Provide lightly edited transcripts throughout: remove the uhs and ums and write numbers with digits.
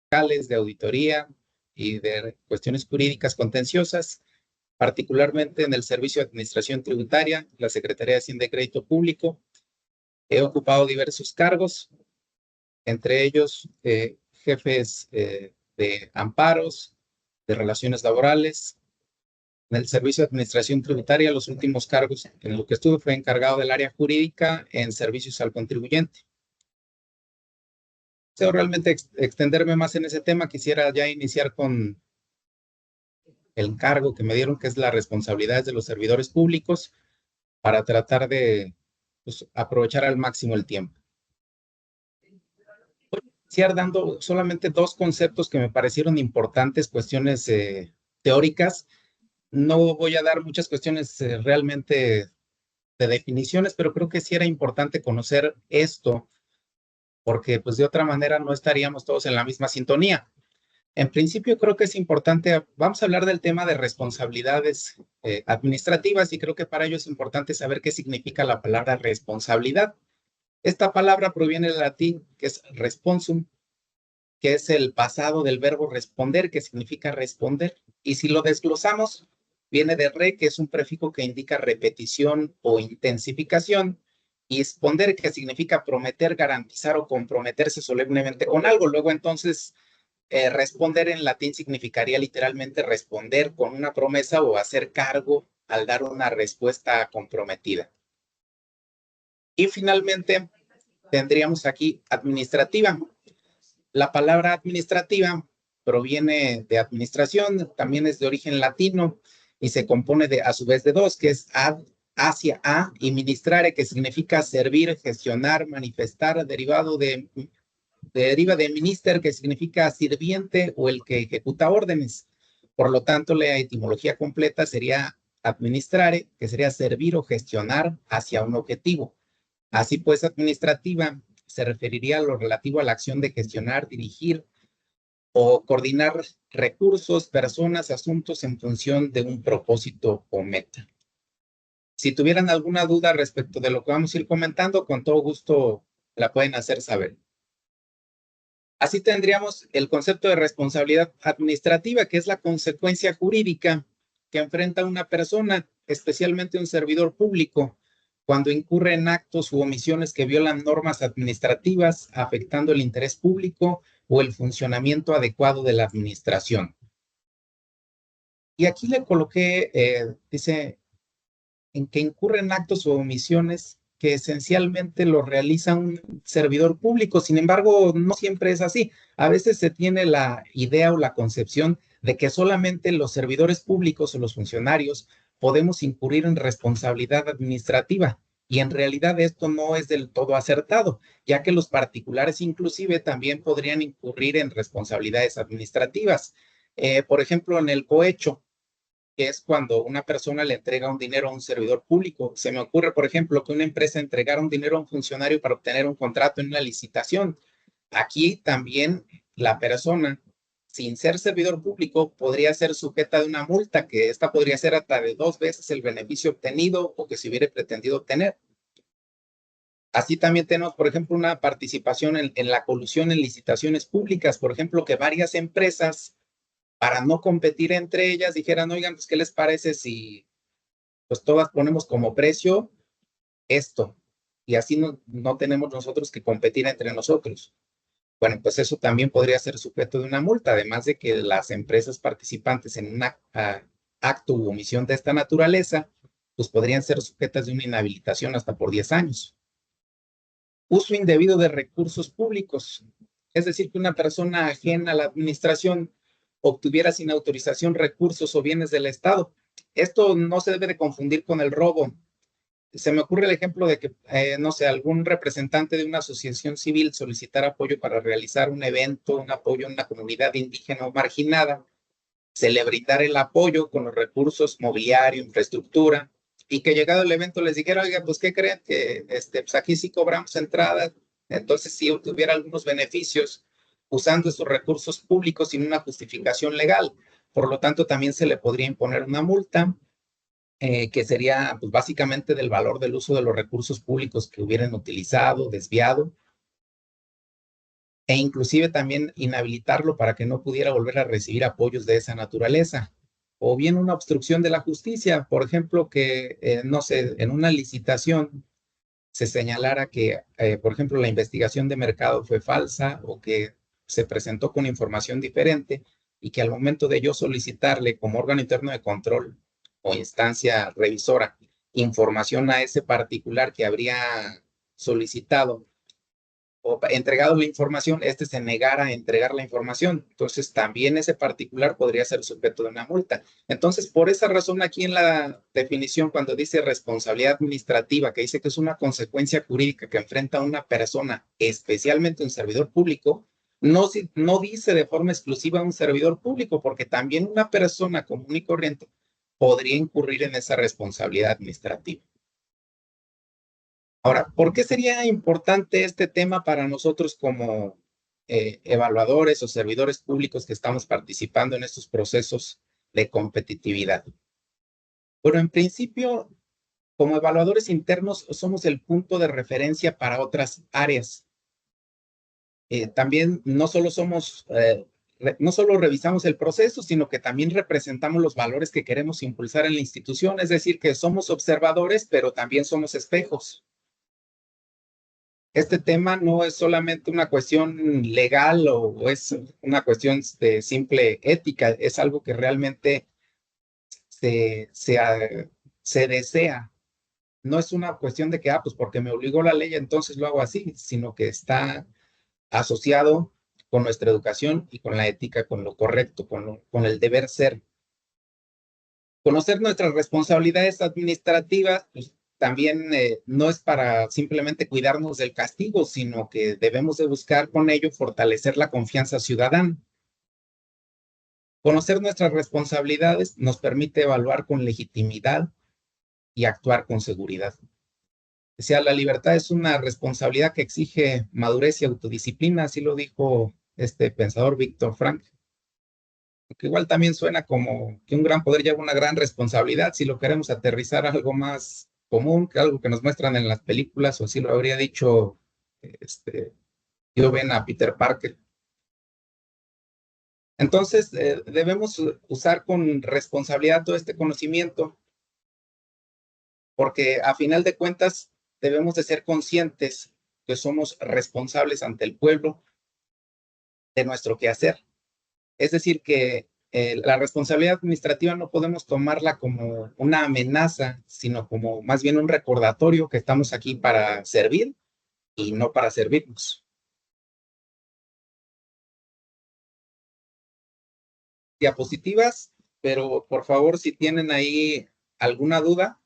fiscales, de auditoría y de cuestiones jurídicas contenciosas, particularmente en el Servicio de Administración Tributaria, la Secretaría de Hacienda y Crédito Público. He ocupado diversos cargos, entre ellos jefes de amparos, de relaciones laborales. En el Servicio de Administración Tributaria, los últimos cargos en los que estuve fue encargado del área jurídica en servicios al contribuyente. Deseo realmente extenderme más en ese tema. Quisiera ya iniciar con el cargo que me dieron, que es las responsabilidades de los servidores públicos, para tratar de aprovechar al máximo el tiempo. Voy a iniciar dando solamente dos conceptos que me parecieron importantes, cuestiones teóricas. No voy a dar muchas cuestiones realmente de definiciones, pero creo que sí era importante conocer esto, porque pues de otra manera no estaríamos todos en la misma sintonía. En principio creo que es importante, vamos a hablar del tema de responsabilidades administrativas y creo que para ello es importante saber qué significa la palabra responsabilidad. Esta palabra proviene del latín, que es responsum, que es el pasado del verbo responder, que significa responder. Y si lo desglosamos, viene de re, que es un prefijo que indica repetición o intensificación, y responder, que significa prometer, garantizar o comprometerse solemnemente con algo. Luego entonces, responder en latín significaría literalmente responder con una promesa o hacer cargo al dar una respuesta comprometida. Y finalmente, tendríamos aquí administrativa. La palabra administrativa proviene de administración, también es de origen latino y se compone a su vez de dos, que es ad, hacia a, y ministrare, que significa servir, gestionar, manifestar, deriva de minister, que significa sirviente o el que ejecuta órdenes. Por lo tanto, la etimología completa sería administrare, que sería servir o gestionar hacia un objetivo. Así pues, administrativa se referiría a lo relativo a la acción de gestionar, dirigir o coordinar recursos, personas, asuntos en función de un propósito o meta. Si tuvieran alguna duda respecto de lo que vamos a ir comentando, con todo gusto la pueden hacer saber. Así tendríamos el concepto de responsabilidad administrativa, que es la consecuencia jurídica que enfrenta una persona, especialmente un servidor público, cuando incurre en actos u omisiones que violan normas administrativas, afectando el interés público o el funcionamiento adecuado de la administración. Y aquí le coloqué, dice, en que incurren actos o omisiones que esencialmente lo realiza un servidor público. Sin embargo, no siempre es así. A veces se tiene la idea o la concepción de que solamente los servidores públicos o los funcionarios podemos incurrir en responsabilidad administrativa. Y en realidad esto no es del todo acertado, ya que los particulares inclusive también podrían incurrir en responsabilidades administrativas. Por ejemplo, en el cohecho, que es cuando una persona le entrega un dinero a un servidor público. Se me ocurre, por ejemplo, que una empresa entregara un dinero a un funcionario para obtener un contrato en una licitación. Aquí también la persona, sin ser servidor público, podría ser sujeta de una multa, que esta podría ser hasta de 2 veces el beneficio obtenido o que se hubiera pretendido obtener. Así también tenemos, por ejemplo, una participación en la colusión en licitaciones públicas, por ejemplo, que varias empresas, para no competir entre ellas, dijeran, oigan, pues, ¿qué les parece si pues todas ponemos como precio esto? Y así no tenemos nosotros que competir entre nosotros. Bueno, pues eso también podría ser sujeto de una multa, además de que las empresas participantes en un acto u omisión de esta naturaleza, pues podrían ser sujetas de una inhabilitación hasta por 10 años. Uso indebido de recursos públicos, es decir, que una persona ajena a la administración obtuviera sin autorización recursos o bienes del Estado. Esto no se debe de confundir con el robo. Se me ocurre el ejemplo de que, no sé, algún representante de una asociación civil solicitara apoyo para realizar un evento, un apoyo en una comunidad indígena o marginada, se le brindara el apoyo con los recursos mobiliario, infraestructura, y que llegado el evento les dijera, oiga, pues, ¿qué creen? Que pues aquí sí cobramos entradas, entonces sí obtuviera algunos beneficios usando esos recursos públicos sin una justificación legal. Por lo tanto, también se le podría imponer una multa, que sería pues, básicamente del valor del uso de los recursos públicos que hubieran utilizado, desviado. e inclusive también inhabilitarlo para que no pudiera volver a recibir apoyos de esa naturaleza. O bien una obstrucción de la justicia, por ejemplo, que, no sé, en una licitación se señalara que, por ejemplo, la investigación de mercado fue falsa o que se presentó con información diferente y que al momento de yo solicitarle como órgano interno de control o instancia revisora información a ese particular que habría solicitado o entregado la información, este se negara a entregar la información. Entonces, también ese particular podría ser sujeto de una multa. Entonces, por esa razón, aquí en la definición, cuando dice responsabilidad administrativa, que dice que es una consecuencia jurídica que enfrenta a una persona, especialmente un servidor público, no dice de forma exclusiva a un servidor público, porque también una persona común y corriente podría incurrir en esa responsabilidad administrativa. Ahora, ¿por qué sería importante este tema para nosotros como evaluadores o servidores públicos que estamos participando en estos procesos de competitividad? Bueno, en principio, como evaluadores internos, somos el punto de referencia para otras áreas. También no solo revisamos el proceso, sino que también representamos los valores que queremos impulsar en la institución, es decir, que somos observadores, pero también somos espejos. Este tema no es solamente una cuestión legal o es una cuestión de simple ética, es algo que realmente se, se, se desea. No es una cuestión de que, pues porque me obligó la ley, entonces lo hago así, sino que está asociado con nuestra educación y con la ética, con lo correcto, con el deber ser. Conocer nuestras responsabilidades administrativas, pues, también no es para simplemente cuidarnos del castigo, sino que debemos de buscar con ello fortalecer la confianza ciudadana. Conocer nuestras responsabilidades nos permite evaluar con legitimidad y actuar con seguridad. O sea, la libertad es una responsabilidad que exige madurez y autodisciplina, así lo dijo este pensador Víctor Frank. Que igual también suena como que un gran poder lleva una gran responsabilidad, si lo queremos aterrizar a algo más común, que algo que nos muestran en las películas, o así lo habría dicho yo ven a Peter Parker. Entonces, debemos usar con responsabilidad todo este conocimiento, porque a final de cuentas debemos de ser conscientes que somos responsables ante el pueblo de nuestro quehacer. Es decir, que la responsabilidad administrativa no podemos tomarla como una amenaza, sino como más bien un recordatorio que estamos aquí para servir y no para servirnos. Diapositivas, pero por favor, si tienen ahí alguna duda,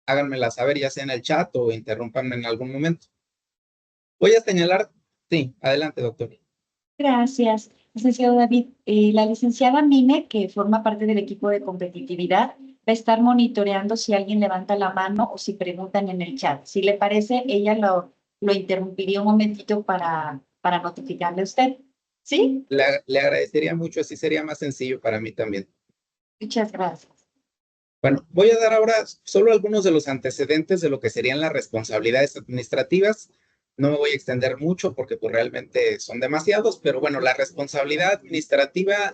háganmela saber, ya sea en el chat o interrúmpanme en algún momento. Voy a señalar, sí, adelante, doctor. Gracias, licenciado David. La licenciada Mine, que forma parte del equipo de competitividad, va a estar monitoreando si alguien levanta la mano o si preguntan en el chat. Si le parece, ella lo interrumpiría un momentito para notificarle a usted. ¿Sí? Le agradecería mucho, así sería más sencillo para mí también. Muchas gracias. Bueno, voy a dar ahora solo algunos de los antecedentes de lo que serían las responsabilidades administrativas. No me voy a extender mucho porque pues realmente son demasiados, pero bueno, la responsabilidad administrativa,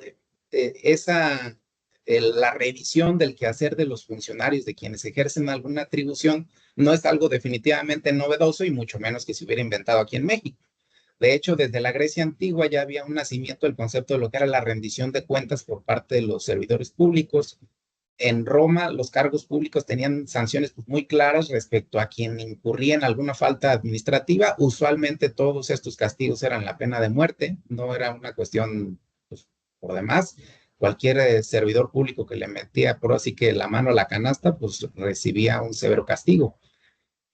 la revisión del quehacer de los funcionarios, de quienes ejercen alguna atribución, no es algo definitivamente novedoso y mucho menos que se hubiera inventado aquí en México. De hecho, desde la Grecia antigua ya había un nacimiento del concepto de lo que era la rendición de cuentas por parte de los servidores públicos. En Roma los cargos públicos tenían sanciones pues, muy claras respecto a quien incurría en alguna falta administrativa. Usualmente todos estos castigos eran la pena de muerte, no era una cuestión pues, por demás. Cualquier servidor público que le metía por así que la mano a la canasta, pues recibía un severo castigo.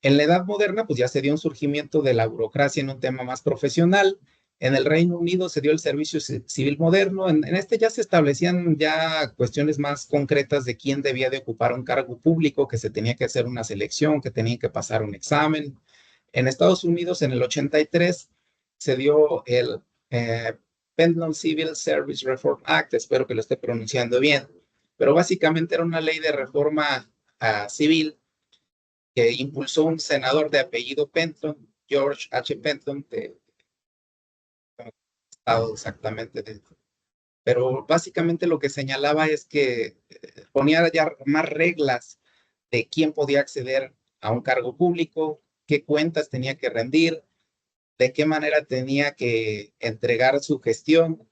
En la Edad Moderna, pues ya se dio un surgimiento de la burocracia en un tema más profesional. En el Reino Unido se dio el servicio civil moderno. En este ya se establecían ya cuestiones más concretas de quién debía de ocupar un cargo público, que se tenía que hacer una selección, que tenían que pasar un examen. En Estados Unidos, en el 83, se dio el Penal Civil Service Reform Act, espero que lo esté pronunciando bien, pero básicamente era una ley de reforma civil que impulsó un senador de apellido Penton, George H. Penton, exactamente. Pero básicamente lo que señalaba es que ponía ya más reglas de quién podía acceder a un cargo público, qué cuentas tenía que rendir, de qué manera tenía que entregar su gestión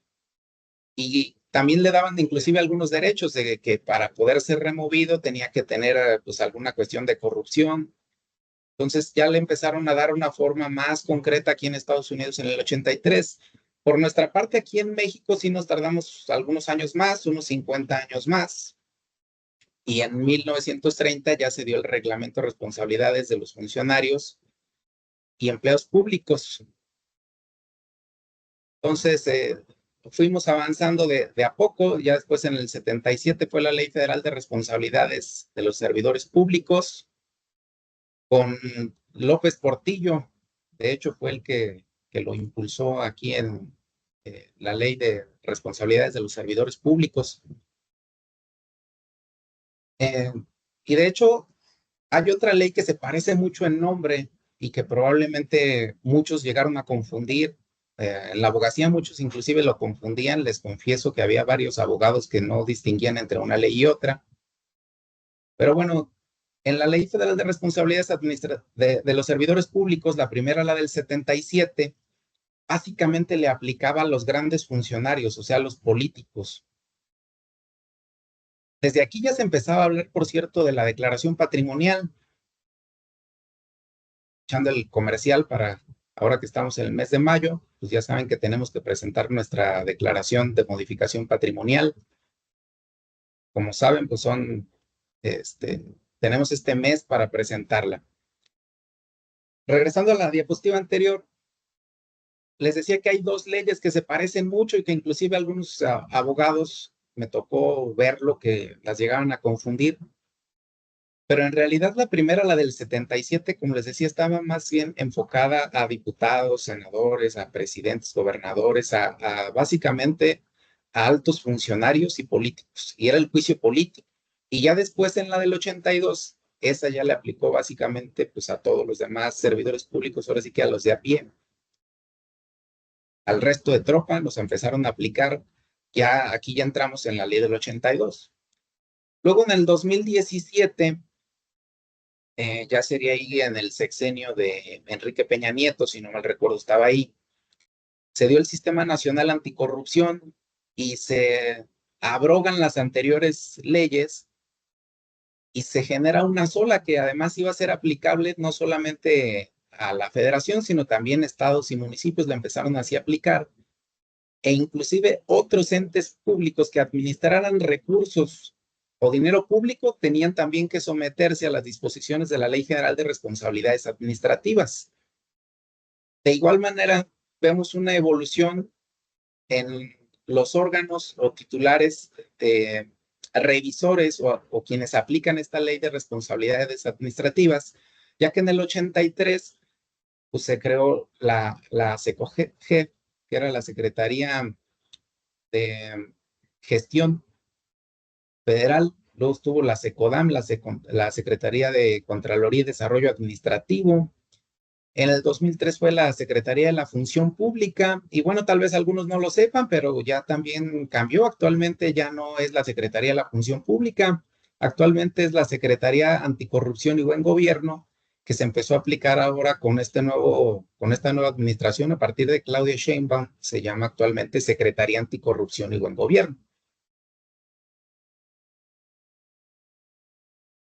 y también le daban inclusive algunos derechos de que para poder ser removido tenía que tener pues alguna cuestión de corrupción. Entonces ya le empezaron a dar una forma más concreta aquí en Estados Unidos en el 83. Por nuestra parte, aquí en México sí nos tardamos algunos años más, unos 50 años más. Y en 1930 ya se dio el reglamento de responsabilidades de los funcionarios y empleados públicos. Entonces, fuimos avanzando de a poco. Ya después en el 77 fue la Ley Federal de Responsabilidades de los Servidores Públicos con López Portillo. De hecho, fue el que lo impulsó aquí en la Ley de Responsabilidades de los Servidores Públicos. Eh, y de hecho, hay otra ley que se parece mucho en nombre y que probablemente muchos llegaron a confundir. En la abogacía muchos inclusive lo confundían. Les confieso que había varios abogados que no distinguían entre una ley y otra. Pero bueno, en la Ley Federal de Responsabilidades de los Servidores Públicos, la primera, la del 77, básicamente le aplicaba a los grandes funcionarios, o sea, a los políticos. Desde aquí ya se empezaba a hablar, por cierto, de la declaración patrimonial, echando el comercial para ahora que estamos en el mes de mayo, pues ya saben que tenemos que presentar nuestra declaración de modificación patrimonial. Como saben, pues tenemos este mes para presentarla. Regresando a la diapositiva anterior, les decía que hay dos leyes que se parecen mucho y que inclusive algunos abogados me tocó ver lo que las llegaban a confundir. Pero en realidad la primera, la del 77, como les decía, estaba más bien enfocada a diputados, senadores, a presidentes, gobernadores, básicamente a altos funcionarios y políticos. Y era el juicio político. Y ya después en la del 82, esa ya le aplicó básicamente pues a todos los demás servidores públicos, ahora sí que a los de a pie. Al resto de tropa los empezaron a aplicar, ya aquí ya entramos en la ley del 82. Luego en el 2017 ya sería ahí en el sexenio de Enrique Peña Nieto, si no mal recuerdo, estaba ahí. Se dio el Sistema Nacional Anticorrupción y se abrogan las anteriores leyes y se genera una sola que además iba a ser aplicable no solamente a la federación, sino también estados y municipios la empezaron así a aplicar e inclusive otros entes públicos que administraran recursos o dinero público tenían también que someterse a las disposiciones de la Ley General de Responsabilidades Administrativas. De igual manera, vemos una evolución en los órganos o titulares de revisores o quienes aplican esta Ley de Responsabilidades Administrativas, ya que en el 83 pues, se creó la SECOGEF, que era la Secretaría de Gestión Federal, luego estuvo la SECODAM, la Secretaría de Contraloría y Desarrollo Administrativo. En el 2003 fue la Secretaría de la Función Pública y bueno, tal vez algunos no lo sepan, pero ya también cambió. Actualmente ya no es la Secretaría de la Función Pública, actualmente es la Secretaría Anticorrupción y Buen Gobierno, que se empezó a aplicar ahora con esta nueva administración a partir de Claudia Sheinbaum, se llama actualmente Secretaría Anticorrupción y Buen Gobierno.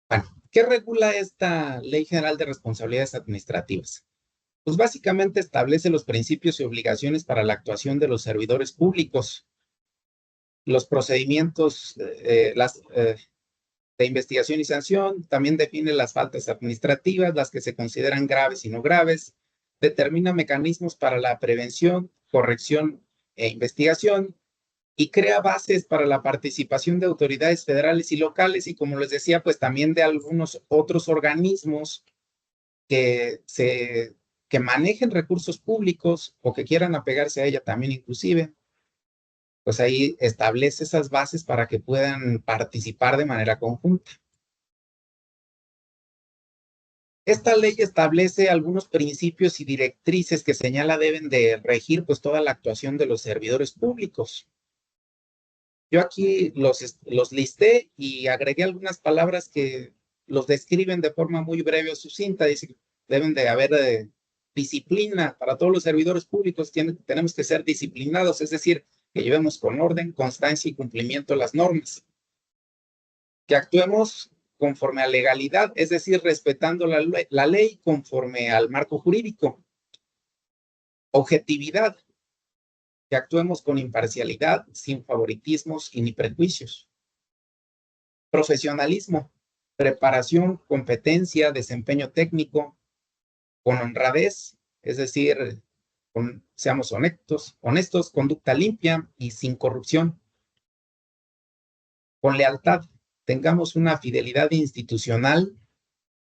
Bueno, ¿qué regula esta Ley General de Responsabilidades Administrativas? Pues básicamente establece los principios y obligaciones para la actuación de los servidores públicos, los procedimientos de investigación y sanción, también define las faltas administrativas, las que se consideran graves y no graves, determina mecanismos para la prevención, corrección e investigación y crea bases para la participación de autoridades federales y locales y como les decía, pues también de algunos otros organismos que, que manejen recursos públicos o que quieran apegarse a ella también inclusive, pues ahí establece esas bases para que puedan participar de manera conjunta. Esta ley establece algunos principios y directrices que señala deben de regir pues toda la actuación de los servidores públicos. Yo aquí los listé y agregué algunas palabras que los describen de forma muy breve o sucinta. Dice que deben de haber disciplina para todos los servidores públicos. Tenemos que ser disciplinados, es decir, que llevemos con orden, constancia y cumplimiento las normas. Que actuemos conforme a legalidad, es decir, respetando la ley conforme al marco jurídico. Objetividad, que actuemos con imparcialidad, sin favoritismos y ni prejuicios. Profesionalismo, preparación, competencia, desempeño técnico, con honradez, es decir, seamos honestos, conducta limpia y sin corrupción. Con lealtad, tengamos una fidelidad institucional,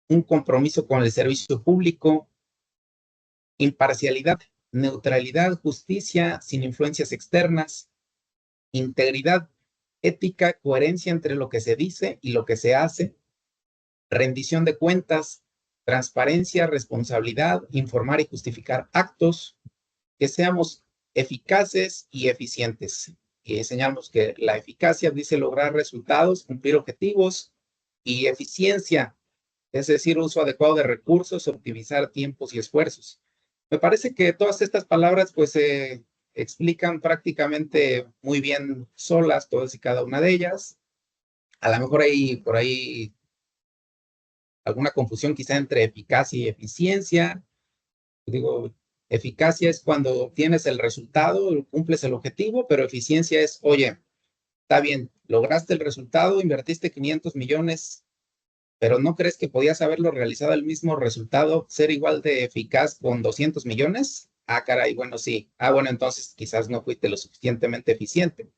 un compromiso con el servicio público, imparcialidad, neutralidad, justicia, sin influencias externas, integridad, ética, coherencia entre lo que se dice y lo que se hace, rendición de cuentas, transparencia, responsabilidad, informar y justificar actos, que seamos eficaces y eficientes. Y señalamos que la eficacia dice lograr resultados, cumplir objetivos, y eficiencia, es decir, uso adecuado de recursos, optimizar tiempos y esfuerzos. Me parece que todas estas palabras pues se explican prácticamente muy bien solas, todas y cada una de ellas. A lo mejor hay por ahí alguna confusión quizá entre eficacia y eficiencia. Digo, eficacia es cuando tienes el resultado, cumples el objetivo, pero eficiencia es, oye, está bien, lograste el resultado, invertiste 500 millones, pero ¿no crees que podías haberlo realizado el mismo resultado, ser igual de eficaz con 200 millones? Ah, caray, bueno, sí. Ah, bueno, entonces quizás no fuiste lo suficientemente eficiente.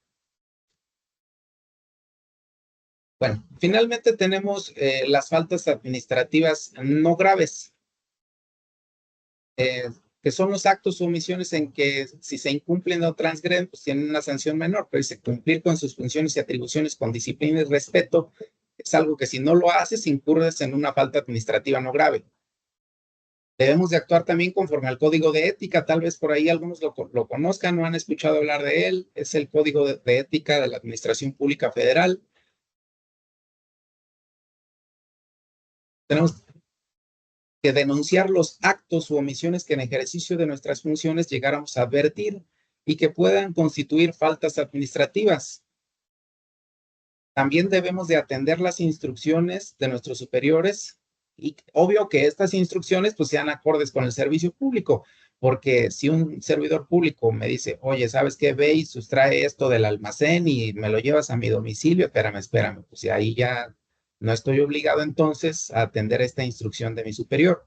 Bueno, finalmente tenemos las faltas administrativas no graves, que son los actos o omisiones en que si se incumplen o transgreden, pues tienen una sanción menor, pero dice cumplir con sus funciones y atribuciones con disciplina y respeto es algo que si no lo haces, incurres en una falta administrativa no grave. Debemos de actuar también conforme al código de ética, tal vez por ahí algunos lo conozcan, no han escuchado hablar de él, es el código de ética de la Administración Pública Federal. Tenemos que denunciar los actos u omisiones que en ejercicio de nuestras funciones llegáramos a advertir y que puedan constituir faltas administrativas. También debemos de atender las instrucciones de nuestros superiores y obvio que estas instrucciones pues sean acordes con el servicio público, porque si un servidor público me dice, oye, ¿sabes qué? Ve y sustrae esto del almacén y me lo llevas a mi domicilio, espérame, pues ahí ya no estoy obligado entonces a atender esta instrucción de mi superior.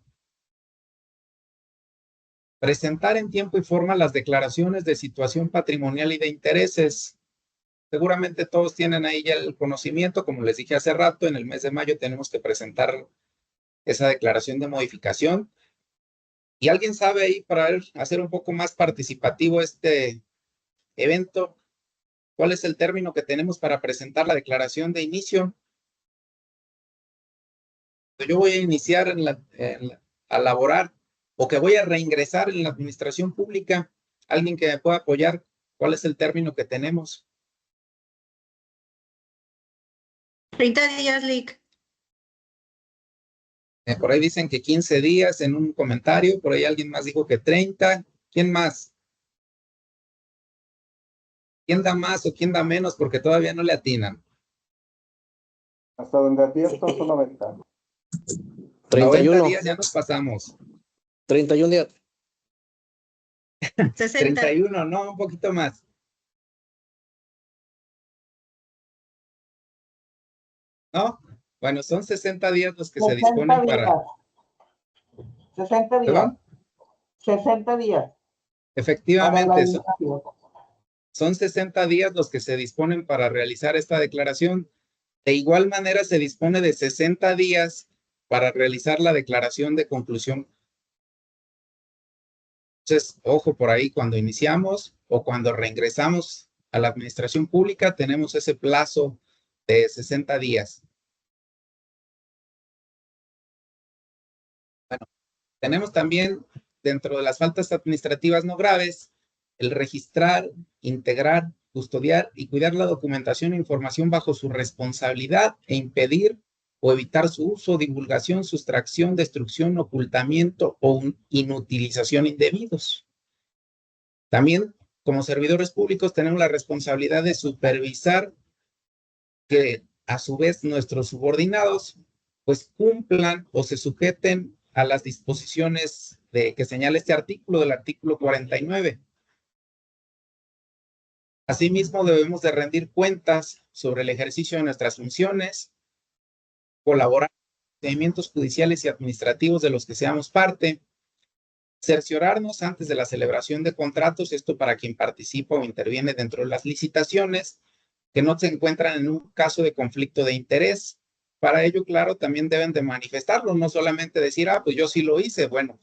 Presentar en tiempo y forma las declaraciones de situación patrimonial y de intereses. Seguramente todos tienen ahí ya el conocimiento, como les dije hace rato, en el mes de mayo tenemos que presentar esa declaración de modificación. ¿Y alguien sabe ahí para hacer un poco más participativo este evento? ¿Cuál es el término que tenemos para presentar la declaración de inicio? Yo voy a iniciar a laborar o que voy a reingresar en la administración pública. ¿Alguien que me pueda apoyar? ¿Cuál es el término que tenemos? 30 días, Lick. Por ahí dicen que 15 días en un comentario, por ahí alguien más dijo que 30. ¿Quién más? ¿Quién da más o quién da menos? Porque todavía no le atinan. Hasta donde advierto son 90. 90 31. días ya nos pasamos. 31 días. 60. 31, no, un poquito más. ¿No? Bueno, son 60 días los que se disponen para... 60 días. ¿Perdón? 60 días. Efectivamente, son 60 días los que se disponen para realizar esta declaración. De igual manera, se dispone de 60 días para realizar la declaración de conclusión. Entonces, ojo por ahí, cuando iniciamos o cuando reingresamos a la administración pública, tenemos ese plazo de 60 días. Tenemos también, dentro de las faltas administrativas no graves, el registrar, integrar, custodiar y cuidar la documentación e información bajo su responsabilidad e impedir o evitar su uso, divulgación, sustracción, destrucción, ocultamiento o inutilización indebidos. También, como servidores públicos, tenemos la responsabilidad de supervisar que, a su vez, nuestros subordinados pues cumplan o se sujeten a las disposiciones que señala este artículo, del artículo 49. Asimismo, debemos de rendir cuentas sobre el ejercicio de nuestras funciones, colaborar en procedimientos judiciales y administrativos de los que seamos parte, cerciorarnos antes de la celebración de contratos, esto para quien participa o interviene dentro de las licitaciones, que no se encuentran en un caso de conflicto de interés. Para ello, claro, también deben de manifestarlo, no solamente decir, pues yo sí lo hice. Bueno,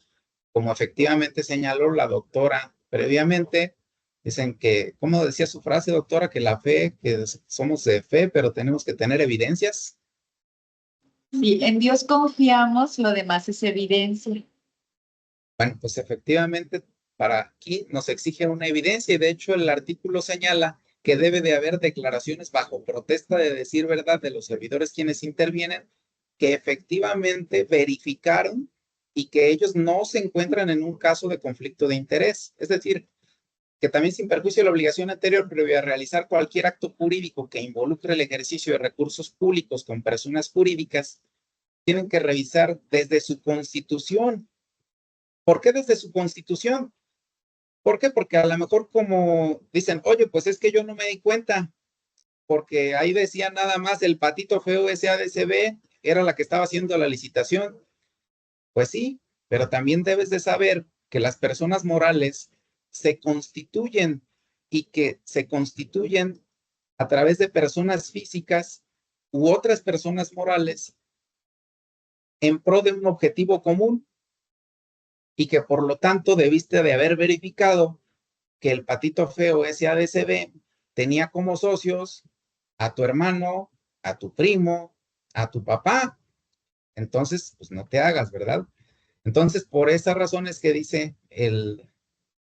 como efectivamente señaló la doctora previamente, dicen que, ¿cómo decía su frase, doctora? Que la fe, que somos de fe, pero tenemos que tener evidencias. Sí, en Dios confiamos, lo demás es evidencia. Bueno, pues efectivamente, para aquí nos exige una evidencia y de hecho el artículo señala que debe de haber declaraciones bajo protesta de decir verdad de los servidores quienes intervienen, que efectivamente verificaron y que ellos no se encuentran en un caso de conflicto de interés. Es decir, que también sin perjuicio de la obligación anterior previa a realizar cualquier acto jurídico que involucre el ejercicio de recursos públicos con personas jurídicas, tienen que revisar desde su constitución. ¿Por qué desde su constitución? ¿Por qué? Porque a lo mejor como dicen, oye, pues es que yo no me di cuenta, porque ahí decía nada más el Patito Feo SADCB, era la que estaba haciendo la licitación. Pues sí, pero también debes de saber que las personas morales se constituyen y que se constituyen a través de personas físicas u otras personas morales en pro de un objetivo común y que por lo tanto debiste de haber verificado que el Patito Feo SADCB tenía como socios a tu hermano, a tu primo, a tu papá. Entonces, pues no te hagas, ¿verdad? Entonces, por esas razones que dice en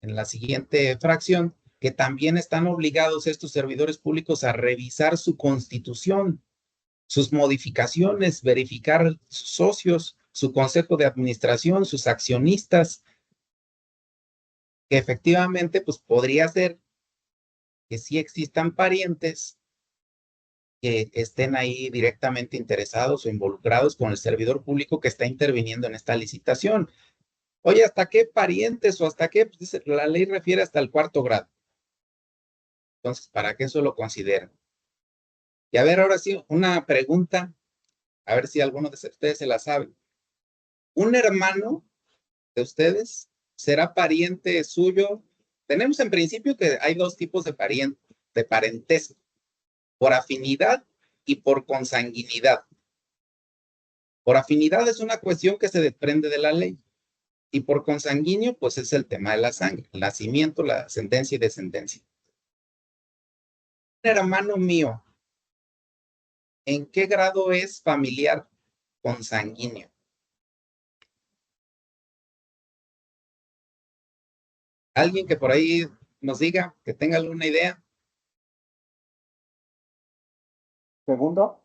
la siguiente fracción, que también están obligados estos servidores públicos a revisar su constitución, sus modificaciones, verificar sus socios, su consejo de administración, sus accionistas, que efectivamente, pues podría ser que sí existan parientes que estén ahí directamente interesados o involucrados con el servidor público que está interviniendo en esta licitación. Oye, ¿hasta qué parientes o hasta qué? Pues dice, la ley refiere hasta el 4º grado. Entonces, ¿para qué eso lo consideran? Y a ver, ahora sí, una pregunta, a ver si alguno de ustedes se la sabe. ¿Un hermano de ustedes será pariente suyo? Tenemos en principio que hay dos tipos de parentesco, por afinidad y por consanguinidad. Por afinidad es una cuestión que se desprende de la ley. Y por consanguíneo, pues es el tema de la sangre, el nacimiento, la ascendencia y descendencia. Un hermano mío, ¿en qué grado es familiar consanguíneo? ¿Alguien que por ahí nos diga, que tenga alguna idea? ¿Segundo?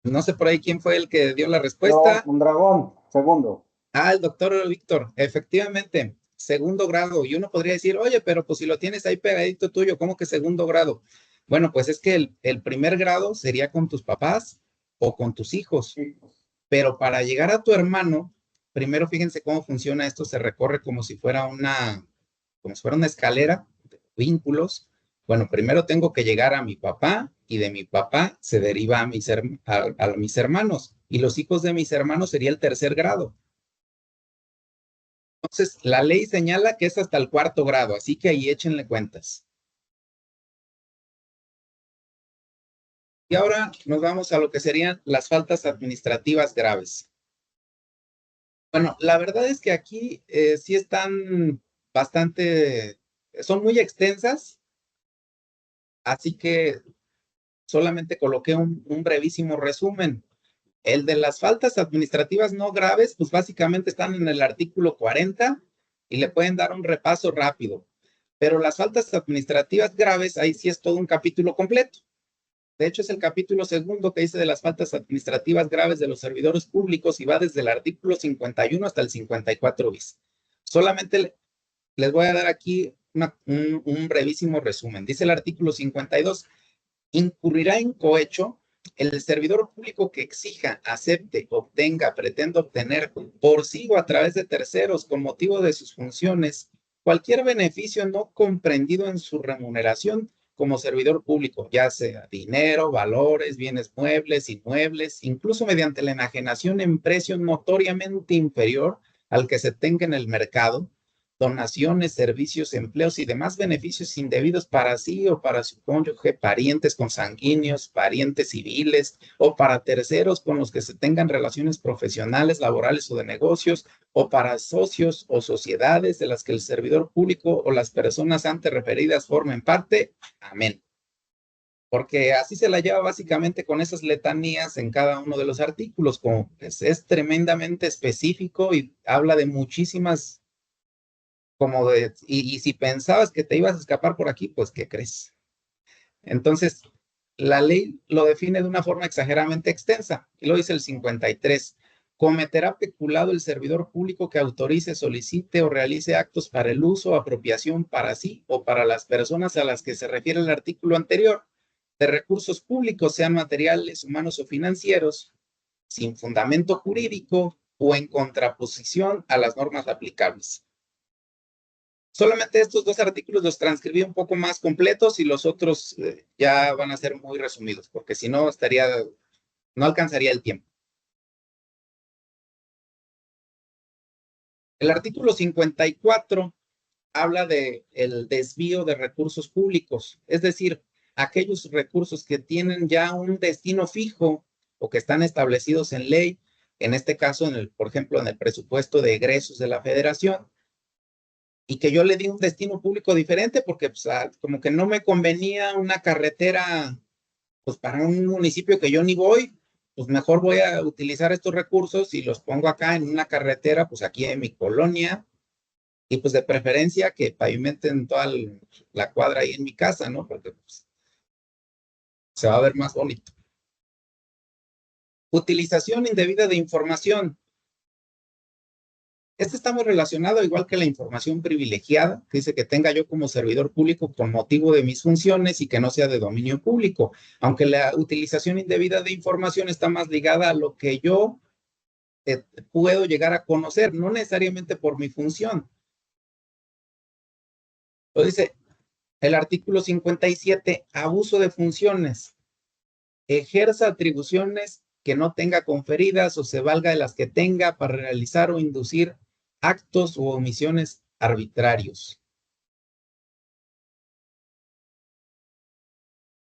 No sé por ahí quién fue el que dio la respuesta. No, un dragón, segundo. El doctor Víctor, efectivamente, 2º grado. Y uno podría decir, oye, pero pues si lo tienes ahí pegadito tuyo, ¿cómo que 2º grado? Bueno, pues es que el 1er grado sería con tus papás o con tus hijos. Sí. Pero para llegar a tu hermano, primero fíjense cómo funciona esto, se recorre como si fuera una escalera de vínculos. Bueno, primero tengo que llegar a mi papá y de mi papá se deriva a mis hermanos y los hijos de mis hermanos sería el 3er grado. Entonces, la ley señala que es hasta el 4º grado, así que ahí échenle cuentas. Y ahora nos vamos a lo que serían las faltas administrativas graves. Bueno, la verdad es que aquí sí están son muy extensas, así que solamente coloqué un brevísimo resumen. El de las faltas administrativas no graves, pues básicamente están en el artículo 40 y le pueden dar un repaso rápido. Pero las faltas administrativas graves, ahí sí es todo un capítulo completo. De hecho, es el capítulo segundo que dice de las faltas administrativas graves de los servidores públicos y va desde el artículo 51 hasta el 54 bis. Solamente les voy a dar aquí un brevísimo resumen. Dice el artículo 52, incurrirá en cohecho el servidor público que exija, acepte, obtenga, pretenda obtener por sí o a través de terceros con motivo de sus funciones cualquier beneficio no comprendido en su remuneración como servidor público, ya sea dinero, valores, bienes muebles, inmuebles, incluso mediante la enajenación en precio notoriamente inferior al que se tenga en el mercado, donaciones, servicios, empleos y demás beneficios indebidos para sí o para su cónyuge, parientes consanguíneos, parientes civiles o para terceros con los que se tengan relaciones profesionales, laborales o de negocios, o para socios o sociedades de las que el servidor público o las personas antes referidas formen parte. Amén. Porque así se la lleva básicamente con esas letanías en cada uno de los artículos, como pues es tremendamente específico y habla de muchísimas como de, y si pensabas que te ibas a escapar por aquí, pues ¿qué crees? Entonces, la ley lo define de una forma exageradamente extensa, y lo dice el 53. Cometerá peculado el servidor público que autorice, solicite o realice actos para el uso o apropiación para sí o para las personas a las que se refiere el artículo anterior, de recursos públicos, sean materiales, humanos o financieros, sin fundamento jurídico o en contraposición a las normas aplicables. Solamente estos dos artículos los transcribí un poco más completos y los otros ya van a ser muy resumidos, porque si no no alcanzaría el tiempo. El artículo 54 habla de el desvío de recursos públicos, es decir, aquellos recursos que tienen ya un destino fijo o que están establecidos en ley, en este caso, por ejemplo, en el presupuesto de egresos de la Federación, y que yo le di un destino público diferente porque pues, como que no me convenía una carretera pues para un municipio que yo ni voy, pues mejor voy a utilizar estos recursos y los pongo acá en una carretera, pues aquí en mi colonia, y pues de preferencia que pavimenten toda la cuadra ahí en mi casa, ¿no? Porque pues, se va a ver más bonito. Utilización indebida de información. Este está muy relacionado, igual que la información privilegiada, que dice que tenga yo como servidor público con motivo de mis funciones y que no sea de dominio público, aunque la utilización indebida de información está más ligada a lo que yo puedo llegar a conocer, no necesariamente por mi función. Lo dice el artículo 57, abuso de funciones. Ejerza atribuciones que no tenga conferidas o se valga de las que tenga para realizar o inducir actos u omisiones arbitrarios.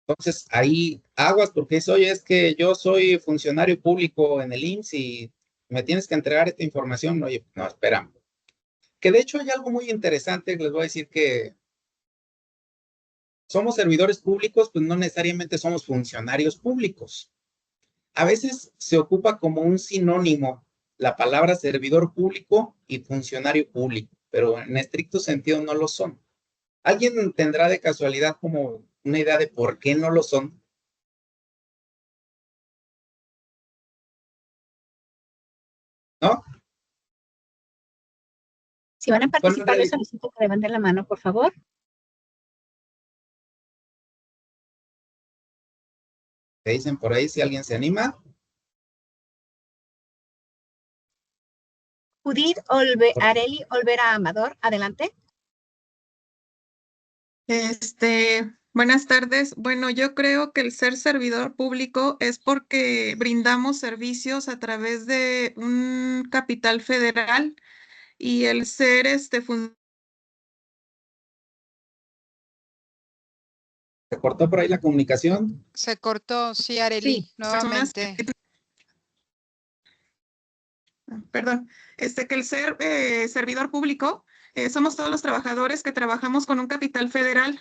Entonces, ahí aguas porque es, oye, es que yo soy funcionario público en el IMSS y me tienes que entregar esta información. Oye, no, espera. Que de hecho hay algo muy interesante, les voy a decir que somos servidores públicos, pues no necesariamente somos funcionarios públicos. A veces se ocupa como un sinónimo la palabra servidor público y funcionario público, pero en estricto sentido no lo son. ¿Alguien tendrá de casualidad como una idea de por qué no lo son? ¿No? Si van a Bueno, participar, les solicito que levanten la mano, por favor. ¿Qué dicen por ahí si alguien se anima? Judith Areli Olvera Amador, adelante. Buenas tardes. Bueno, yo creo que el ser servidor público es porque brindamos servicios a través de un capital federal y el ser ¿Se cortó por ahí la comunicación? Se cortó, sí, Arely, Sí, personas nuevamente. Perdón, que el ser servidor público somos todos los trabajadores que trabajamos con un capital federal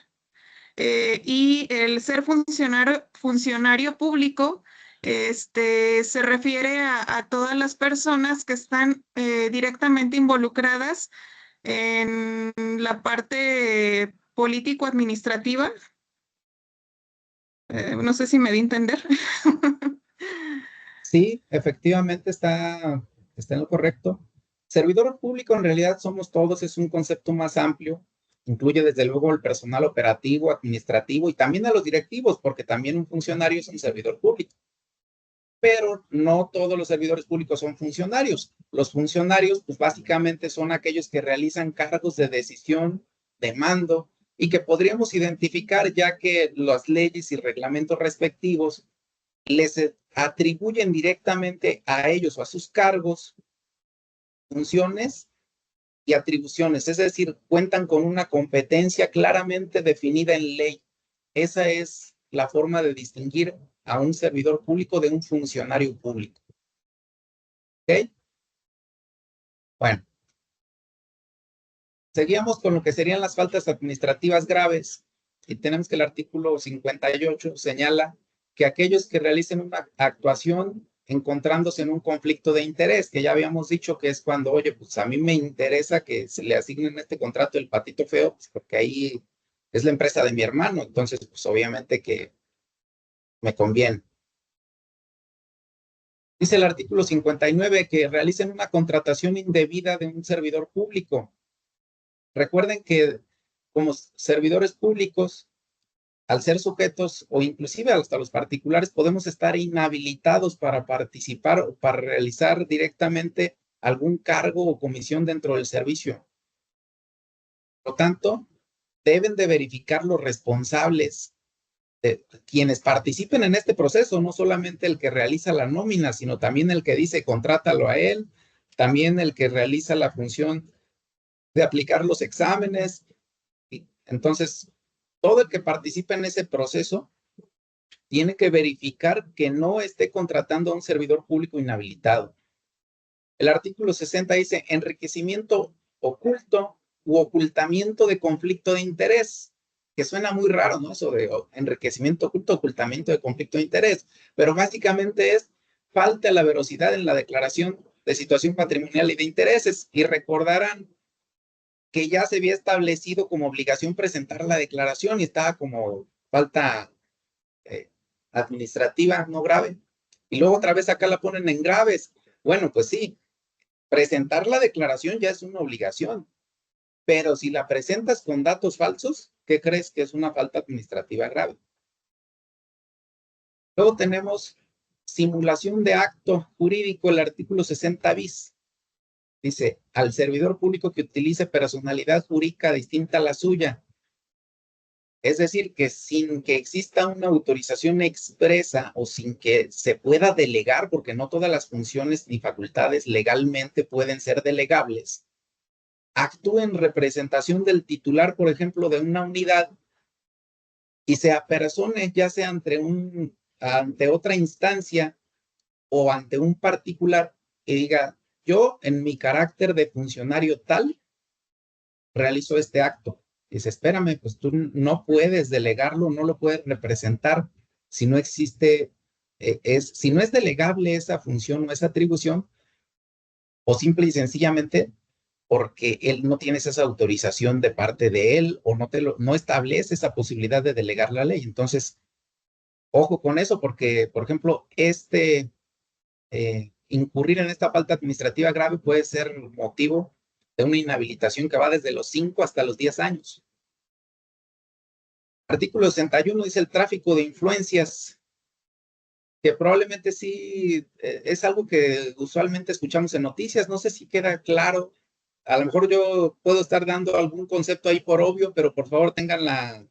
y el ser funcionario público se refiere a todas las personas que están directamente involucradas en la parte político-administrativa. No sé si me di a entender. Sí, efectivamente está en lo correcto. Servidor público en realidad somos todos, es un concepto más amplio. Incluye desde luego el personal operativo, administrativo y también a los directivos, porque también un funcionario es un servidor público. Pero no todos los servidores públicos son funcionarios. Los funcionarios, pues básicamente son aquellos que realizan cargos de decisión, de mando, y que podríamos identificar ya que las leyes y reglamentos respectivos les atribuyen directamente a ellos o a sus cargos funciones y atribuciones, es decir, cuentan con una competencia claramente definida en ley. Esa es la forma de distinguir a un servidor público de un funcionario público. ¿Ok? Bueno, seguíamos con lo que serían las faltas administrativas graves y tenemos que el artículo 58 señala que aquellos que realicen una actuación encontrándose en un conflicto de interés, que ya habíamos dicho que es cuando, oye, pues a mí me interesa que se le asignen este contrato el patito feo, pues porque ahí es la empresa de mi hermano, entonces pues obviamente que me conviene. Dice el artículo 59 que realicen una contratación indebida de un servidor público. Recuerden que como servidores públicos, al ser sujetos o inclusive hasta los particulares, podemos estar inhabilitados para participar o para realizar directamente algún cargo o comisión dentro del servicio. Por lo tanto, deben de verificar los responsables de quienes participen en este proceso, no solamente el que realiza la nómina, sino también el que dice contrátalo a él, también el que realiza la función de aplicar los exámenes. Entonces, todo el que participe en ese proceso tiene que verificar que no esté contratando a un servidor público inhabilitado. El artículo 60 dice enriquecimiento oculto u ocultamiento de conflicto de interés, que suena muy raro, ¿no? Eso de enriquecimiento oculto, ocultamiento de conflicto de interés, pero básicamente es falta de la veracidad en la declaración de situación patrimonial y de intereses. Y recordarán que ya se había establecido como obligación presentar la declaración y estaba como falta administrativa no grave. Y luego otra vez acá la ponen en graves. Bueno, pues sí, presentar la declaración ya es una obligación, pero si la presentas con datos falsos, ¿qué crees que es una falta administrativa grave? Luego tenemos simulación de acto jurídico, el artículo 60 bis. Dice, al servidor público que utilice personalidad jurídica distinta a la suya. Es decir, que sin que exista una autorización expresa o sin que se pueda delegar, porque no todas las funciones ni facultades legalmente pueden ser delegables, actúe en representación del titular, por ejemplo, de una unidad y se apersone ya sea ante otra instancia o ante un particular y diga, yo en mi carácter de funcionario tal, realizo este acto. Dice, espérame, pues tú no puedes delegarlo, no lo puedes representar si no existe, si no es delegable esa función o esa atribución, o simple y sencillamente porque él no tienes esa autorización de parte de él o no establece esa posibilidad de delegar la ley. Entonces, ojo con eso porque, por ejemplo, incurrir en esta falta administrativa grave puede ser motivo de una inhabilitación que va desde los 5 hasta los 10 años. Artículo 61 dice el tráfico de influencias, que probablemente sí es algo que usualmente escuchamos en noticias. No sé si queda claro. A lo mejor yo puedo estar dando algún concepto ahí por obvio, pero por favor tengan la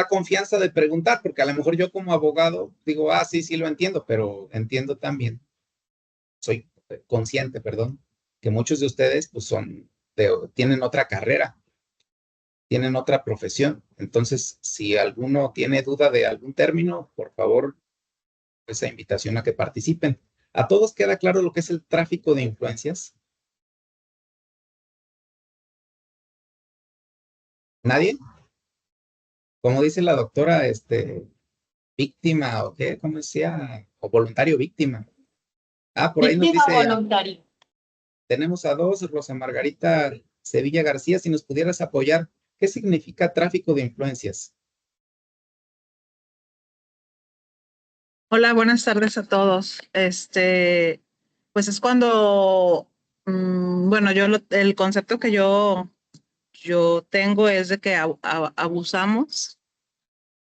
confianza de preguntar, porque a lo mejor yo como abogado digo, sí, sí lo entiendo, pero entiendo también, soy consciente, perdón, que muchos de ustedes pues tienen otra carrera, tienen otra profesión. Entonces, si alguno tiene duda de algún término, por favor, esa invitación a que participen. ¿A todos queda claro lo que es el tráfico de influencias? ¿Nadie? Como dice la doctora, víctima o qué, ¿cómo decía? o voluntario víctima. Por ahí nos Víctima dice, voluntario. tenemos a dos, Rosa Margarita Sevilla García, si nos pudieras apoyar, ¿qué significa tráfico de influencias? Hola, buenas tardes a todos. Pues es cuando, bueno, el concepto que yo tengo es de que abusamos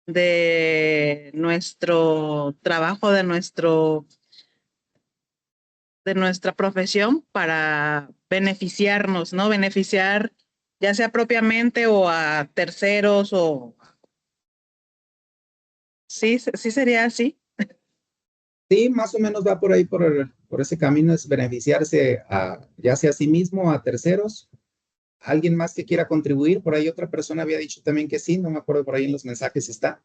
de nuestro trabajo, de nuestra profesión para beneficiarnos, ¿no? Beneficiar ya sea propiamente o a terceros o... Sí, sí sería así. Sí, más o menos va por ahí, por ese camino, es beneficiarse ya sea a sí mismo, a terceros. ¿Alguien más que quiera contribuir? Por ahí otra persona había dicho también que sí, no me acuerdo, por ahí en los mensajes está.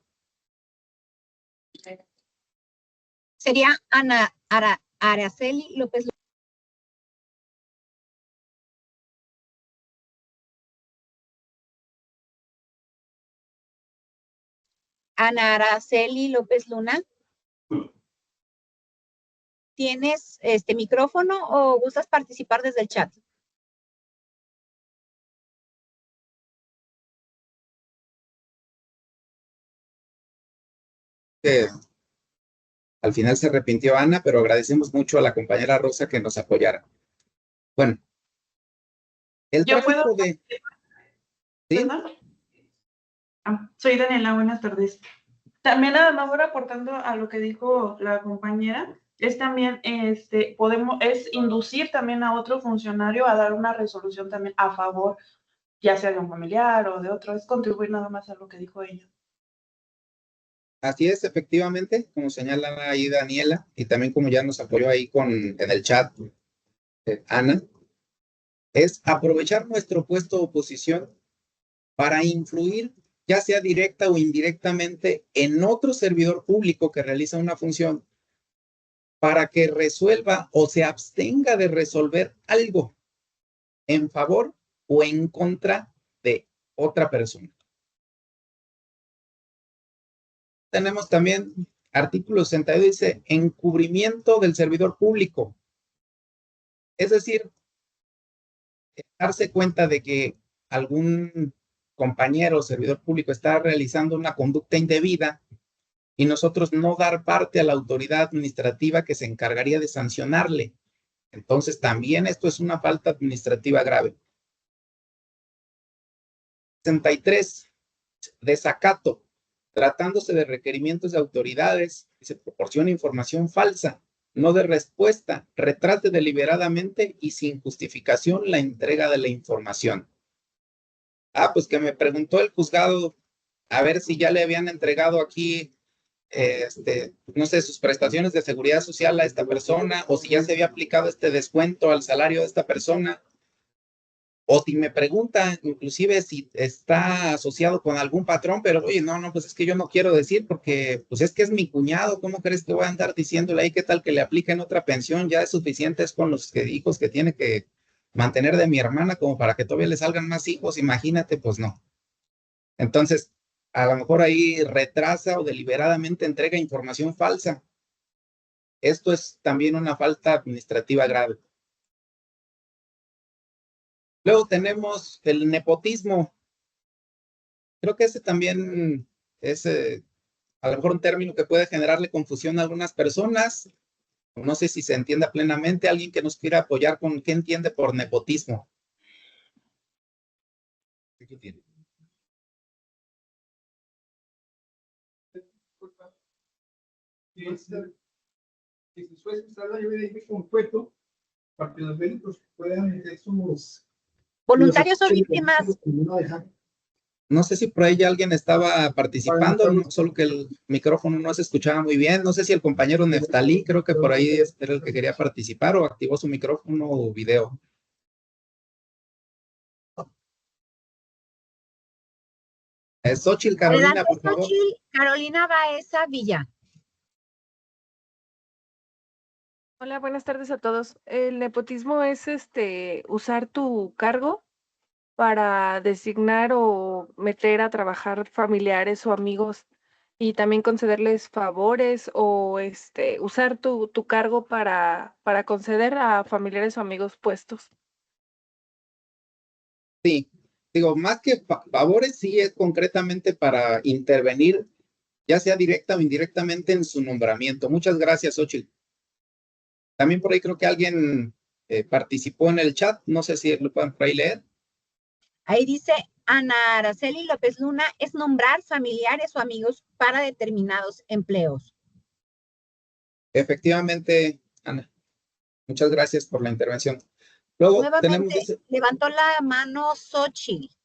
Sería Araceli López. Ana Araceli López Luna. ¿Tienes micrófono o gustas participar desde el chat? Al final se arrepintió Ana, pero agradecemos mucho a la compañera Rosa que nos apoyara. Bueno, el Yo tráfico puedo. de... ¿Sí? ¿Perdón? Soy Daniela, buenas tardes. También nada más voy aportando a lo que dijo la compañera, es también, es inducir también a otro funcionario a dar una resolución también a favor, ya sea de un familiar o de otro, es contribuir nada más a lo que dijo ella. Así es, efectivamente, como señala ahí Daniela, y también como ya nos apoyó ahí en el chat Ana, es aprovechar nuestro puesto de oposición para influir, ya sea directa o indirectamente, en otro servidor público que realiza una función para que resuelva o se abstenga de resolver algo en favor o en contra de otra persona. Tenemos también artículo 62, dice encubrimiento del servidor público. Es decir, darse cuenta de que algún compañero o servidor público está realizando una conducta indebida y nosotros no dar parte a la autoridad administrativa que se encargaría de sancionarle. Entonces, también esto es una falta administrativa grave. 63. Desacato. Tratándose de requerimientos de autoridades, se proporciona información falsa, no de respuesta, retrate deliberadamente y sin justificación la entrega de la información. Pues que me preguntó el juzgado a ver si ya le habían entregado aquí, no sé, sus prestaciones de seguridad social a esta persona, o si ya se había aplicado este descuento al salario de esta persona, o si me pregunta inclusive si está asociado con algún patrón, pero oye, no, pues es que yo no quiero decir porque pues es que es mi cuñado, ¿cómo crees que voy a andar diciéndole ahí qué tal que le apliquen otra pensión? Ya es suficiente es con los hijos que tiene que mantener de mi hermana como para que todavía le salgan más hijos, imagínate, pues no. Entonces, a lo mejor ahí retrasa o deliberadamente entrega información falsa. Esto es también una falta administrativa grave. Luego tenemos el nepotismo. Creo que ese también es a lo mejor un término que puede generarle confusión a algunas personas. No sé si se entienda plenamente. Alguien que nos quiera apoyar con qué entiende por nepotismo. ¿Qué entiende? Si se suele usar la llave de completo para que los médicos puedan hacer sus Voluntarios o víctimas. No sé si por ahí ya alguien estaba participando, no, solo que el micrófono no se escuchaba muy bien. No sé si el compañero Neftalí, creo que por ahí era el que quería participar o activó su micrófono o video. Xochitl Carolina, Adelante, por favor. Xochitl Carolina Baeza Villa. Hola, buenas tardes a todos. El nepotismo es usar tu cargo para designar o meter a trabajar familiares o amigos y también concederles favores o usar tu cargo para conceder a familiares o amigos puestos. Sí, digo, más que favores, sí es concretamente para intervenir, ya sea directa o indirectamente en su nombramiento. Muchas gracias, Xochitl. También por ahí creo que alguien participó en el chat, no sé si lo pueden por ahí leer. Ahí dice Ana Araceli López Luna, es nombrar familiares o amigos para determinados empleos. Efectivamente, Ana, muchas gracias por la intervención. Luego tenemos Nuevamente levantó la mano Xochitl.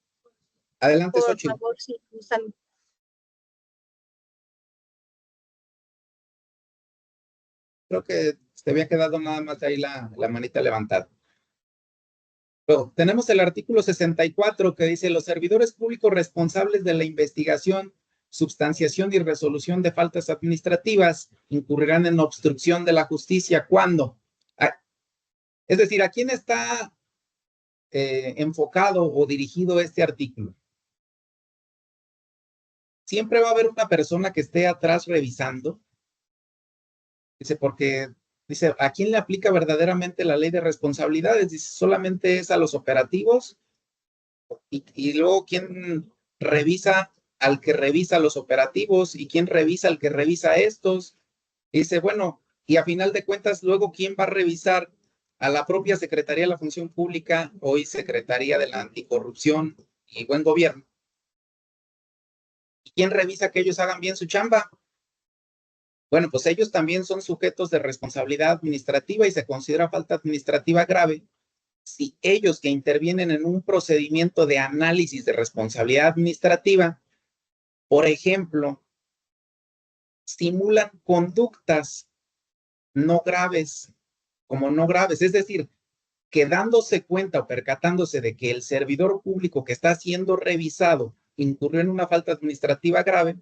Adelante, Por Xochitl. favor, si usan. Creo que se había quedado nada más ahí la manita levantada. Luego, tenemos el artículo 64 que dice: los servidores públicos responsables de la investigación, substanciación y resolución de faltas administrativas incurrirán en obstrucción de la justicia. ¿Cuándo? Es decir, ¿a quién está enfocado o dirigido este artículo? Siempre va a haber una persona que esté atrás revisando. Dice, porque dice, ¿a quién le aplica verdaderamente la ley de responsabilidades? Dice, solamente es a los operativos y luego quién revisa al que revisa los operativos y quién revisa al que revisa estos. Dice, bueno, y a final de cuentas, luego quién va a revisar a la propia Secretaría de la Función Pública, hoy Secretaría de la Anticorrupción y Buen Gobierno. ¿Y quién revisa que ellos hagan bien su chamba? Bueno, pues ellos también son sujetos de responsabilidad administrativa y se considera falta administrativa grave si ellos que intervienen en un procedimiento de análisis de responsabilidad administrativa, por ejemplo, simulan conductas no graves como no graves, es decir, que dándose cuenta o percatándose de que el servidor público que está siendo revisado incurrió en una falta administrativa grave,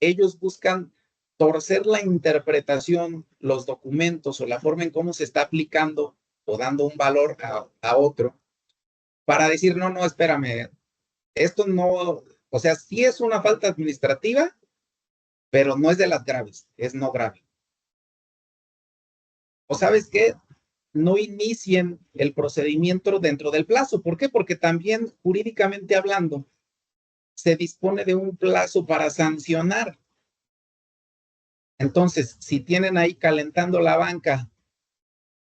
ellos buscan torcer la interpretación, los documentos o la forma en cómo se está aplicando o dando un valor a otro para decir, no, no, espérame, esto no, o sea, sí es una falta administrativa, pero no es de las graves, es no grave. O sabes qué, no inicien el procedimiento dentro del plazo. ¿Por qué? Porque también jurídicamente hablando, se dispone de un plazo para sancionar. Entonces, si tienen ahí calentando la banca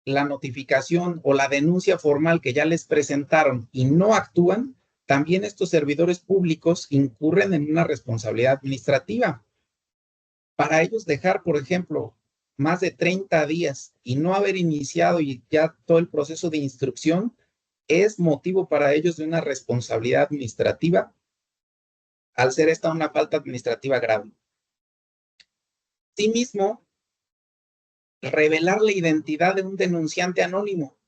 la notificación o la denuncia formal que ya les presentaron y no actúan, también estos servidores públicos incurren en una responsabilidad administrativa. Para ellos dejar, por ejemplo, más de 30 días y no haber iniciado y ya todo el proceso de instrucción es motivo para ellos de una responsabilidad administrativa al ser esta una falta administrativa grave. Asimismo, revelar la identidad de un denunciante anónimo,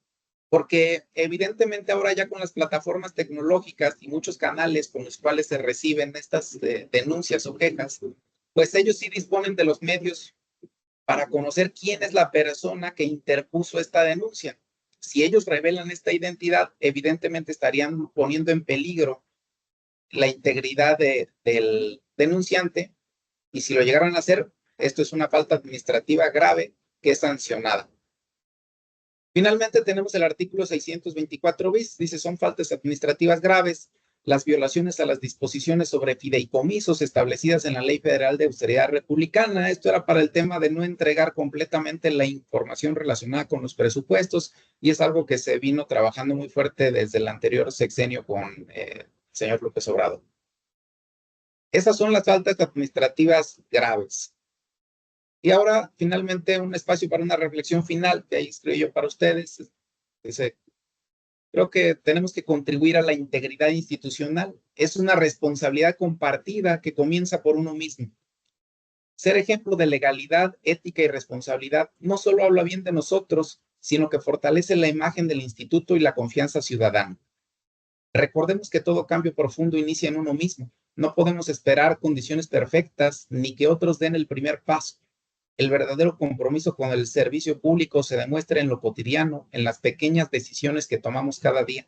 porque evidentemente ahora ya con las plataformas tecnológicas y muchos canales con los cuales se reciben estas denuncias o quejas, pues ellos sí disponen de los medios para conocer quién es la persona que interpuso esta denuncia. Si ellos revelan esta identidad, evidentemente estarían poniendo en peligro la integridad del denunciante, y si lo llegaran a hacer, esto es una falta administrativa grave que es sancionada. Finalmente tenemos el artículo 624 bis, dice, son faltas administrativas graves las violaciones a las disposiciones sobre fideicomisos establecidas en la Ley Federal de Austeridad Republicana. Esto era para el tema de no entregar completamente la información relacionada con los presupuestos y es algo que se vino trabajando muy fuerte desde el anterior sexenio con el señor López Obrador. Esas son las faltas administrativas graves. Y ahora, finalmente, un espacio para una reflexión final que ahí escribí yo para ustedes. Dice, creo que tenemos que contribuir a la integridad institucional. Es una responsabilidad compartida que comienza por uno mismo. Ser ejemplo de legalidad, ética y responsabilidad no solo habla bien de nosotros, sino que fortalece la imagen del instituto y la confianza ciudadana. Recordemos que todo cambio profundo inicia en uno mismo. No podemos esperar condiciones perfectas ni que otros den el primer paso. El verdadero compromiso con el servicio público se demuestra en lo cotidiano, en las pequeñas decisiones que tomamos cada día.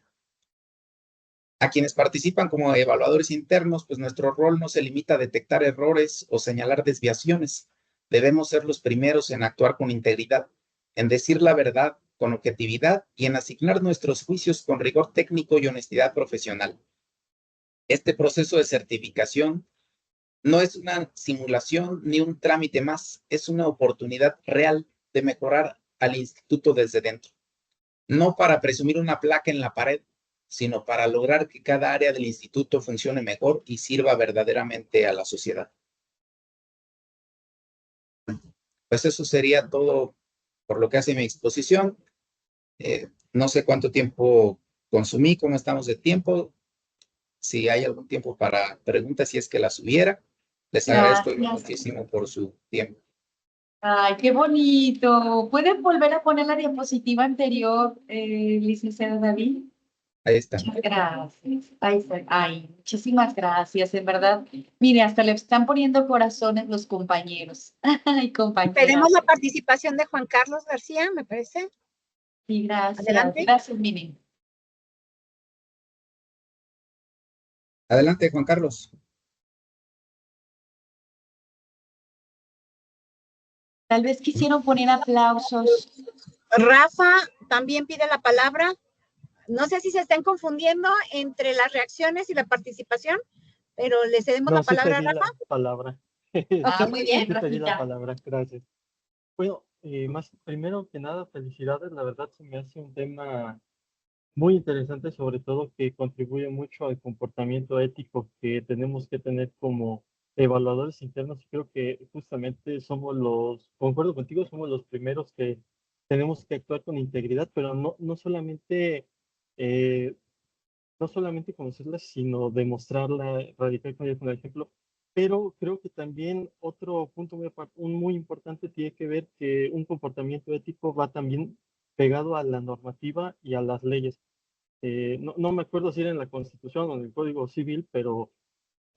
A quienes participan como evaluadores internos, pues nuestro rol no se limita a detectar errores o señalar desviaciones. Debemos ser los primeros en actuar con integridad, en decir la verdad con objetividad y en asignar nuestros juicios con rigor técnico y honestidad profesional. Este proceso de certificación no es una simulación ni un trámite más, es una oportunidad real de mejorar al instituto desde dentro. No para presumir una placa en la pared, sino para lograr que cada área del instituto funcione mejor y sirva verdaderamente a la sociedad. Pues eso sería todo por lo que hace mi exposición. No sé cuánto tiempo consumí, cómo estamos de tiempo. Si hay algún tiempo para preguntas, si es que las hubiera, les agradezco muchísimo por su tiempo. Ay, qué bonito. ¿Pueden volver a poner la diapositiva anterior, licenciado David? Ahí está. Muchas gracias. Ay, muchísimas gracias, en verdad. Mire, hasta le están poniendo corazones los compañeros. Ay, compañeras. Tenemos la participación de Juan Carlos García, me parece. Sí, gracias. Adelante. Gracias, miren. Adelante, Juan Carlos. Tal vez quisieron poner aplausos. Rafa también pide la palabra. No sé si se estén confundiendo entre las reacciones y la participación, pero le cedemos la palabra a Rafa. La palabra. Muy bien, sí, pedí la palabra, gracias. Bueno, primero que nada, felicidades. La verdad se me hace un tema muy interesante, sobre todo que contribuye mucho al comportamiento ético que tenemos que tener como evaluadores internos. Creo que justamente concuerdo contigo, somos los primeros que tenemos que actuar con integridad, pero no solamente conocerla, sino demostrarla, radical con el ejemplo. Pero creo que también otro punto muy importante tiene que ver que un comportamiento ético va también pegado a la normativa y a las leyes. No me acuerdo si era en la Constitución o en el Código Civil, pero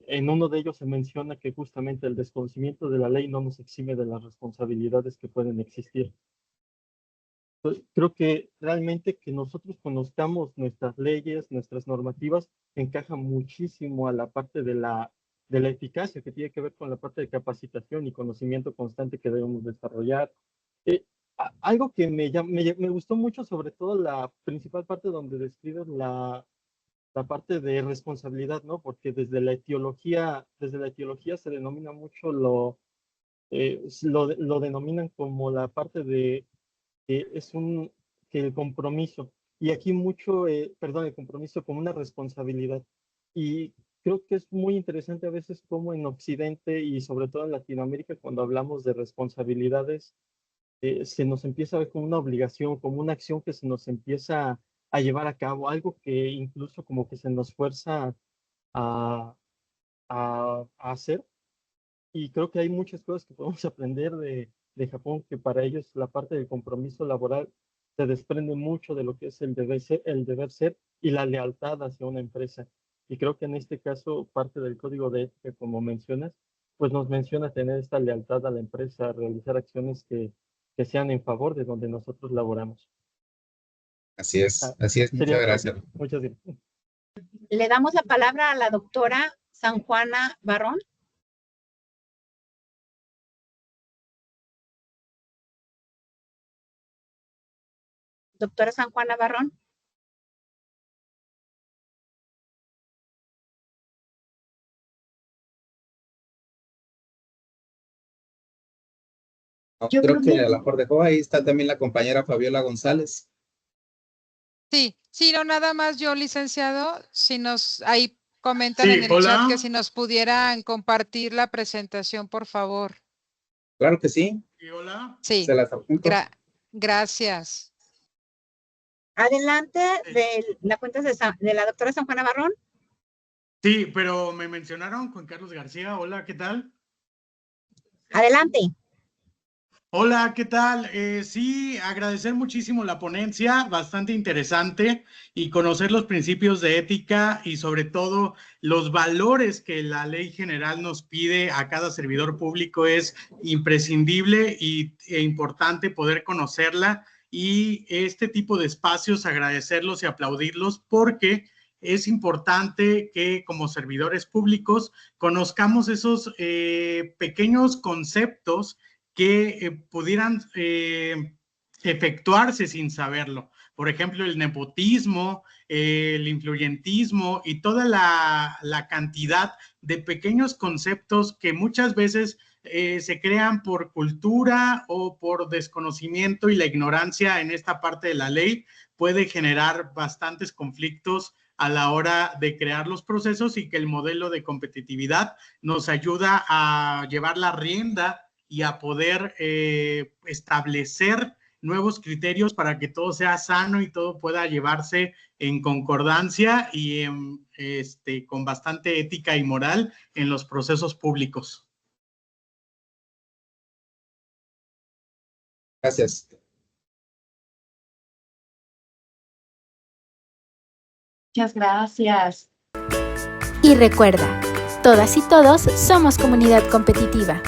en uno de ellos se menciona que justamente el desconocimiento de la ley no nos exime de las responsabilidades que pueden existir. Entonces, creo que realmente que nosotros conozcamos nuestras leyes, nuestras normativas, encaja muchísimo a la parte de la eficacia que tiene que ver con la parte de capacitación y conocimiento constante que debemos desarrollar. Algo que me gustó mucho, sobre todo la principal parte donde describes la parte de responsabilidad, ¿no? Porque desde la etiología se denomina mucho lo denominan como la parte de que el compromiso, y aquí el compromiso como una responsabilidad. Y creo que es muy interesante a veces como en Occidente y sobre todo en Latinoamérica, cuando hablamos de responsabilidades, se nos empieza a ver como una obligación, como una acción que se nos empieza a llevar a cabo, algo que incluso como que se nos fuerza a hacer. Y creo que hay muchas cosas que podemos aprender de Japón, que para ellos la parte del compromiso laboral se desprende mucho de lo que es el deber ser y la lealtad hacia una empresa. Y creo que en este caso, parte del código de ética, como mencionas, pues nos menciona tener esta lealtad a la empresa, realizar acciones que sean en favor de donde nosotros laboramos. Así es, muchas gracias. Muchas gracias. Le damos la palabra a la doctora San Juana Barrón. Doctora San Juana Barrón. No, creo que a lo mejor dejó, ahí está también la compañera Fabiola González. Sí, no, nada más yo, licenciado, si ahí comentan en el chat que si nos pudieran compartir la presentación, por favor. Claro que sí. Sí, hola. Sí, Se las apunto. Gracias. Adelante, de la cuenta de la doctora San Juana Barrón. Sí, pero me mencionaron Juan Carlos García. Hola, ¿qué tal? Adelante. Hola, ¿qué tal? Sí, agradecer muchísimo la ponencia, bastante interesante, y conocer los principios de ética y sobre todo los valores que la ley general nos pide a cada servidor público. Es imprescindible e importante poder conocerla, y este tipo de espacios agradecerlos y aplaudirlos porque es importante que como servidores públicos conozcamos esos pequeños conceptos que pudieran efectuarse sin saberlo. Por ejemplo, el nepotismo, el influyentismo y toda la cantidad de pequeños conceptos que muchas veces se crean por cultura o por desconocimiento, y la ignorancia en esta parte de la ley puede generar bastantes conflictos a la hora de crear los procesos, y que el modelo de competitividad nos ayuda a llevar la rienda y a poder establecer nuevos criterios para que todo sea sano y todo pueda llevarse en concordancia y con bastante ética y moral en los procesos públicos. Gracias. Muchas gracias. Y recuerda, todas y todos somos comunidad competitiva.